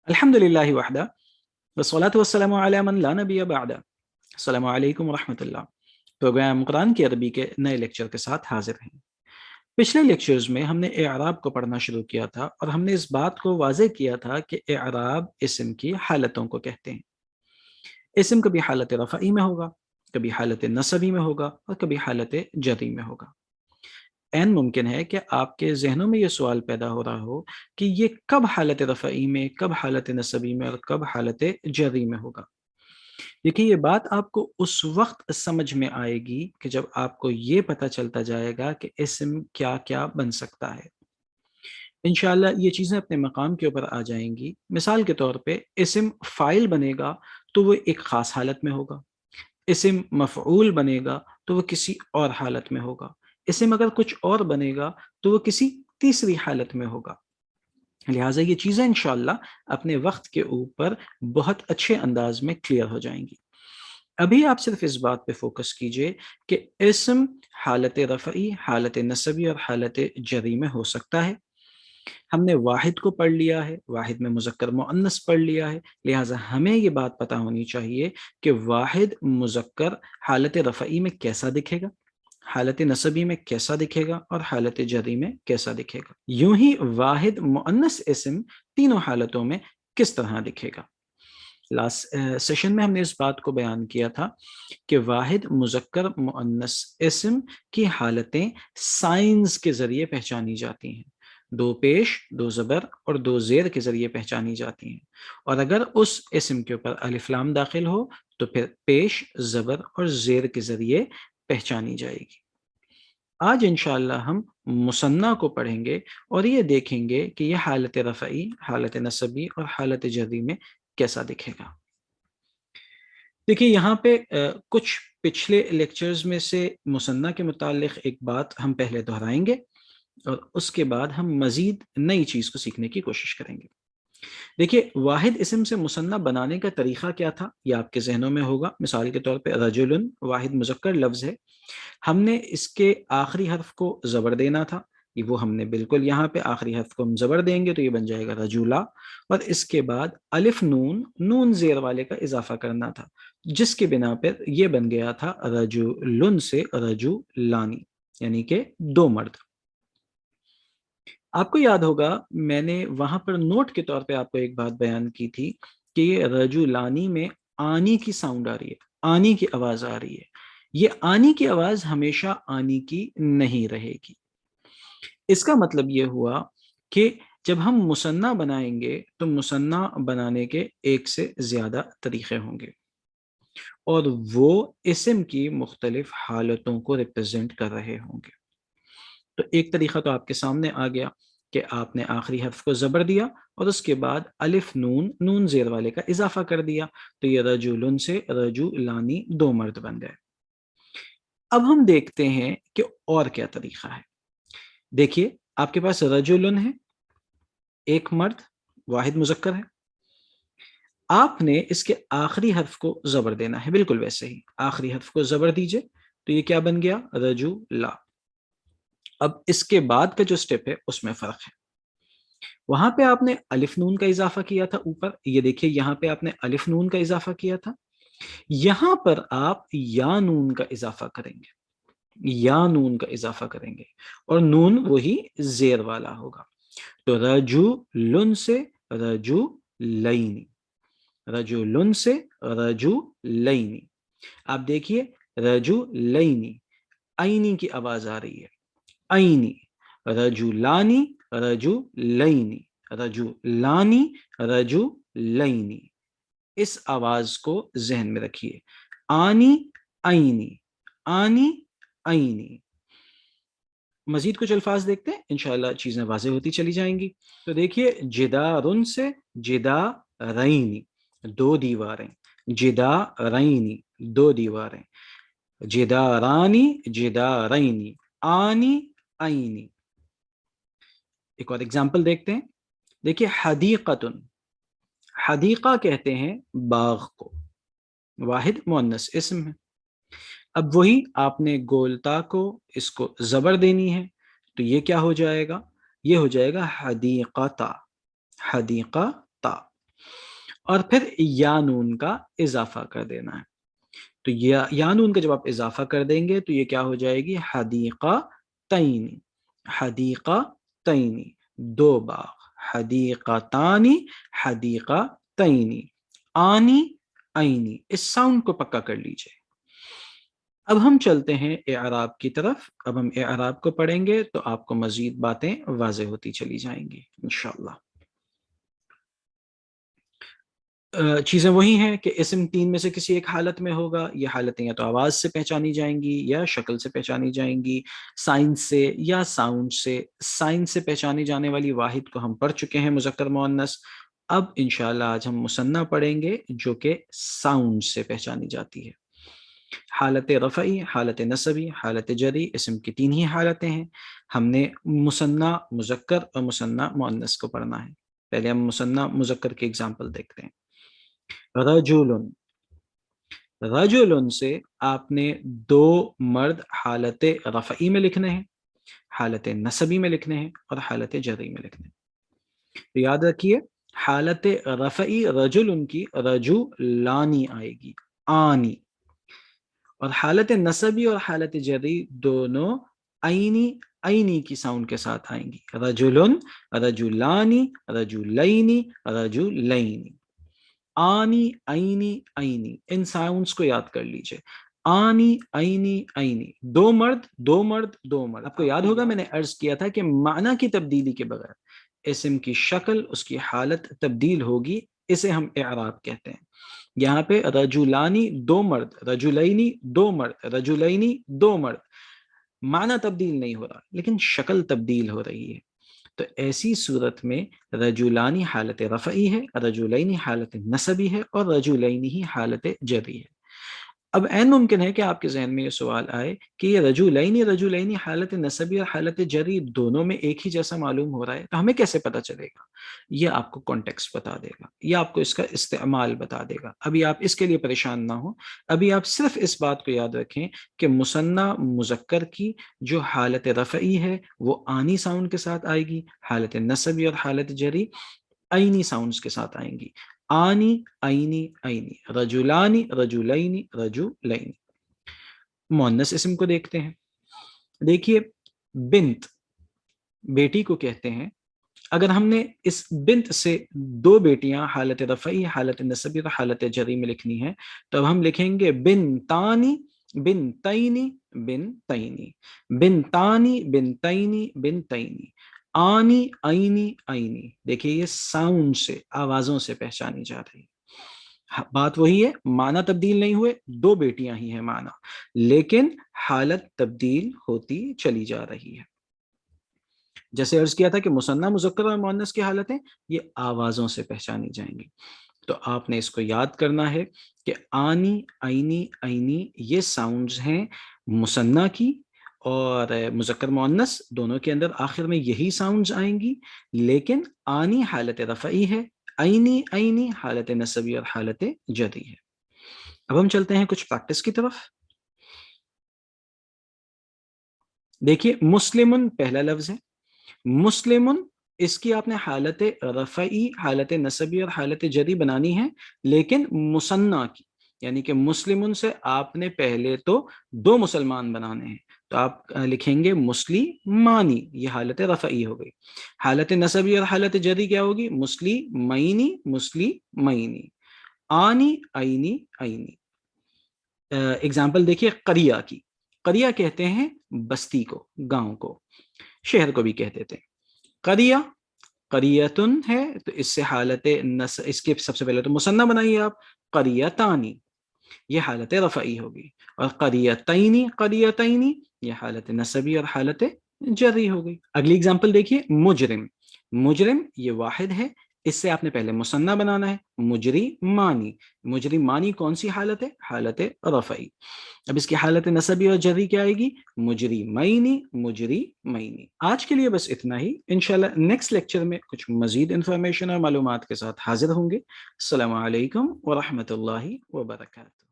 अल्हम्दुलिल्लाहि वहदा वस्सलातु वस्सलामु अला मन ला नबिय्य बअदा। अस्सलामु अलैकुम रहमतुल्लाह। प्रोग्राम कुरान की अरबी के नए लेक्चर के साथ हाजिर हैं। पिछले लेक्चर्स में हमने एराब को पढ़ना शुरू किया था और हमने इस बात को वाज़ेह किया था कि एराब इस्म की हालतों को कहते हैं। इस्म कभी हालत रफ़ई में होगा, कभी हालत नसबी में होगा और कभी हालत जरी में होगा। ऐन मुमकिन है कि आपके जहनों में ये सवाल पैदा हो रहा हो कि ये कब हालत रफ़ई में, कब हालत नसबी में और कब हालत जरी में होगा। देखिए, ये बात आपको उस वक्त समझ में आएगी कि जब आपको ये पता चलता जाएगा कि इसम क्या क्या बन सकता है। इंशाल्लाह ये चीज़ें अपने मकाम के ऊपर आ जाएंगी। मिसाल के तौर पे इसम फ़ाइल बनेगा तो वो एक ख़ास हालत में होगा। इसम मफ़ऊल बनेगा तो वो किसी और हालत में होगा। इसम अगर कुछ और बनेगा तो वो किसी तीसरी हालत में होगा। लिहाजा ये चीज़ें इंशाल्लाह अपने वक्त के ऊपर बहुत अच्छे अंदाज में क्लियर हो जाएंगी। अभी आप सिर्फ इस बात पे फोकस कीजिए कि इसम हालत रफ़ई, हालत नसबी और हालत जरी में हो सकता है। हमने वाहिद को पढ़ लिया है, वाहिद में मुज़क्कर मुअन्नस पढ़ लिया है, लिहाजा हमें ये बात पता होनी चाहिए कि वाहिद मुज़क्कर हालत रफ़ई में कैसा दिखेगा, हालत नसबी में कैसा दिखेगा और हालत जरी में कैसा दिखेगा। यूं ही वाहिद मुअन्नस इस्म तीनों हालतों में किस तरह दिखेगा। लास्ट सेशन में हमने इस बात को बयान किया था कि वाहिद मुज़क्कर मुअन्नस इस्म की हालतें साइंस के ज़रिए पहचानी जाती हैं। दो पेश, दो ज़बर और दो ज़ेर के ज़रिए पहचानी जाती हैं, और अगर उस इस्म के ऊपर अलिफ लाम दाखिल हो तो फिर पेश, ज़बर और ज़ेर के ज़रिए पहचानी जाएगी। आज इंशाअल्लाह हम मुसन्ना को पढ़ेंगे और ये देखेंगे कि यह हालत रफ़ई, हालत नसबी और हालत जरी में कैसा दिखेगा। देखिए, यहाँ पे कुछ पिछले लेक्चर्स में से मुसन्ना के मुतालिक एक बात हम पहले दोहराएंगे और उसके बाद हम मज़ीद नई चीज़ को सीखने की कोशिश करेंगे। देखिए, वाहिद इस्म से मुसन्ना बनाने का तरीक़ा क्या था, यह आपके जहनों में होगा। मिसाल के तौर पे रजुलन वाहिद मुज़क्कर लफ्ज़ है, हमने इसके आखिरी हर्फ को ज़बर देना था। ये वो हमने बिल्कुल यहाँ पे आखिरी हर्फ को हम ज़बर देंगे तो ये बन जाएगा रजूला, और इसके बाद अलिफ नून, नून ज़ेर वाले का इजाफा करना था, जिसके बिना पर ये बन गया था रजुलुन से रजुलानी, यानी कि दो मर्द। आपको याद होगा मैंने वहां पर नोट के तौर पे आपको एक बात बयान की थी कि ये रजुलानी में आनी की साउंड आ रही है, आनी की आवाज आ रही है। ये आनी की आवाज हमेशा आनी की नहीं रहेगी। इसका मतलब ये हुआ कि जब हम मुसन्ना बनाएंगे तो मुसन्ना बनाने के एक से ज्यादा तरीके होंगे और वो इस्म की मुख्तलिफ हालतों को रिप्रेजेंट कर रहे होंगे। तो एक तरीका तो आपके सामने आ गया कि आपने आखिरी हर्फ को ज़बर दिया और उसके बाद अलिफ नून, नून ज़ेर वाले का इजाफा कर दिया, तो ये रजुलन से रजुलानी दो मर्द बन गए। अब हम देखते हैं कि और क्या तरीका है। देखिए, आपके पास रजुलन है, एक मर्द, वाहिद मुज़क्कर है। आपने इसके आखिरी हर्फ को ज़बर देना है, बिल्कुल वैसे ही आखिरी हर्फ को ज़बर दीजिए, तो ये क्या बन गया, रजुला। अब इसके बाद का जो स्टेप है उसमें फ़र्क है। वहां पे आपने अलिफ नून का इजाफा किया था ऊपर, ये देखिए यहाँ पे आपने अलिफ नून का इजाफा किया था, यहां पर आप या नून का इजाफा करेंगे, या नून का इजाफा करेंगे और नून वही जेर वाला होगा। तो रजू लुन से रजू लईनी, रजू लुन से रजू लईनी। आप देखिए, रजू लईनी, आईनी की आवाज आ रही है, आईनी, रजू लानी, रजू लईनी, रजू लानी, रजू लईनी। इस आवाज को जहन में रखिए, आनी आईनी, आनी आईनी। मजीद कुछ अल्फाज देखते हैं, इंशाल्लाह चीजें वाज़ेह होती चली जाएंगी। तो देखिए, जिदारुन से जिदा रईनी, दो दीवारें, जिदा रईनी, दो दीवारें, जिदारानी, जिदारैनी, आनी आईनी। एक और एग्जाम्पल देखते हैं। देखिए, हदीकतुन, हदीका कहते हैं बाग को, वाहिद मुअन्नस इस्म है। अब वही आपने गोलता को इसको जबर देनी है, तो ये क्या हो जाएगा, ये हो जाएगा हदीकता, हदीकता। और फिर या नून का इजाफा कर देना है। तो या नून का जब आप इजाफा कर देंगे तो ये क्या हो जाएगी, हदीका तैनी, हदीका तैनी, दो बाग, हदीका तानी, हदीका तैनी, आनी आईनी। इस साउंड को पक्का कर लीजिए। अब हम चलते हैं एअराब की तरफ। अब हम एअराब को पढ़ेंगे तो आपको मजीद बातें वाज़ेह होती चली जाएंगी इंशाअल्लाह। चीज़ें वही हैं कि इसम तीन में से किसी एक हालत में होगा। ये हालतें या तो आवाज़ से पहचानी जाएंगी या शक्ल से पहचानी जाएंगी, साइन से या साउंड से। साइन से पहचानी जाने वाली वाहिद को हम पढ़ चुके हैं, मुज़क्कर मुअन्नस। अब इंशाअल्लाह आज हम मुसन्ना पढ़ेंगे जो कि साउंड से पहचानी जाती है। हालत रफ़ई, हालत नसबी, हालत जरी, इसम की तीन ही हालतें हैं। हमने मुसन्ना मुज़क्कर और मुसन्ना मुअन्नस को पढ़ना है। पहले हम मुसन्ना मुज़क्कर के एग्जाम्पल देखते हैं। रजुलन, रजुलन से आपने दो मर्द हालत रफ़ई में लिखने हैं, हालत नसबी में लिखने हैं और हालत जरी में लिखने हैं। तो याद रखिए, हालत रफ़ई रजुलन की रजु लानी आएगी, आनी, और हालत नसबी और हालत जरी दोनों आईनी आईनी की साउंड के साथ आएंगी। रजुलन, रजुलानी, रजुलैनी, रजुलैनी, आनी आईनी आईनी। इन साउंड्स को याद कर लीजिए, आनी आईनी आईनी। दो मर्द दो मर्द दो मर्द। आपको याद होगा मैंने अर्ज किया था कि माना की तब्दीली के बगैर इसम की शक्ल, उसकी हालत तब्दील होगी, इसे हम इराब कहते हैं। यहाँ पे रजुलानी दो मर्द, रजुलैनी दो मर्द, रजुलैनी दो मर्द, माना तब्दील नहीं हो रहा लेकिन शक्ल तब्दील हो रही है। तो ऐसी सूरत में रजुलानी हालत रफ़ई है, रजुलैनी हालत नसबी है और रजुलैनी ही हालत जरी है। अब ऐन मुमकिन है कि आपके जहन में ये सवाल आए कि ये रजुलैनी रजुलैनी हालत नसबी और हालत जरी दोनों में एक ही जैसा मालूम हो रहा है, तो हमें कैसे पता चलेगा? ये आपको कॉन्टेक्स्ट बता देगा, ये आपको इसका इस्तेमाल बता देगा। अभी आप इसके लिए परेशान ना हो, अभी आप सिर्फ इस बात को याद रखें कि मुसन्ना मुज़क्कर की जो हालत रफ़ई है वो आनी साउंड के साथ आएगी, हालत नसबी और हालत जरी आईनी साउंड्स के साथ आएंगी, आनी आईनी आईनी, रजुलानी रजुलैनी रजुलैनी। मुअन्नस इसम को देखते हैं। देखिए, बिंत बेटी को कहते हैं। अगर हमने इस बिंत से दो बेटियां हालत रफ़ई, हालत नसबी और हालत जरी में लिखनी है तो अब हम लिखेंगे बिन तानी बिन तैनी बिन तैनी, बिन तानी बिन तैनी बिन तैनी, आनी आईनी आईनी। देखिए ये साउंड से, आवाजों से पहचानी जा रही है। बात वही है, माना तब्दील नहीं हुए, दो बेटियां ही हैं माना, लेकिन हालत तब्दील होती चली जा रही है। जैसे अर्ज किया था कि मुसन्ना मुज़क्कर और मुअन्नस की हालतें ये आवाजों से पहचानी जाएंगी। तो आपने इसको याद करना है कि आनी आईनी आईनी ये साउंड्स हैं मुसन्ना की, और मुज़क्कर मुअन्नस दोनों के अंदर आखिर में यही साउंड्स आएंगी, लेकिन आनी हालत रफ़ई है, आईनी आईनी हालत नसबी और हालत जरी है। अब हम चलते हैं कुछ प्रैक्टिस की तरफ। देखिए, मुस्लिमुन पहला लफ्ज है। मुस्लिमुन, इसकी आपने हालत रफ़ई, हालत नसबी और हालत जरी बनानी है, लेकिन मुसन्ना की, यानी कि मुस्लिमुन से आपने पहले तो दो मुसलमान बनाने हैं, तो आप लिखेंगे मुस्लिमानी, ये हालत रफ़ई हो गई। हालत नसबी और हालत जरी क्या होगी? मुस्लिमैनी मुस्लिमैनी, आनी आईनी आईनी। एग्जाम्पल देखिए करिया की। करिया कहते हैं बस्ती को, गांव को, शहर को भी कह देते हैं। करिया, करियतुन है तो इससे हालत नस, इसके सबसे पहले तो मुसन्ना बनाइए आप, करियतानी, ये हालत रफ़ई होगी, और करियतैनी करियतैनी ये हालत नसबी और हालत जरी हो गई। अगली एग्जांपल देखिए, मुजरिम। मुजरिम ये वाहिद है, इससे आपने पहले मुसन्ना बनाना है, मुजरी मानी। मुजरी मानी कौन सी हालत है? हालत रफ़ई। अब इसकी हालत नसबी और जरी क्या आएगी? मुजरी मैनी मुजरी मैनी। आज के लिए बस इतना ही। इंशाल्लाह नेक्स्ट लेक्चर में कुछ मजीद इंफॉर्मेशन और मालूमात के साथ हाजिर होंगे। अस्सलामु अलैकुम व रहमतुल्लाहि व बरकातहू।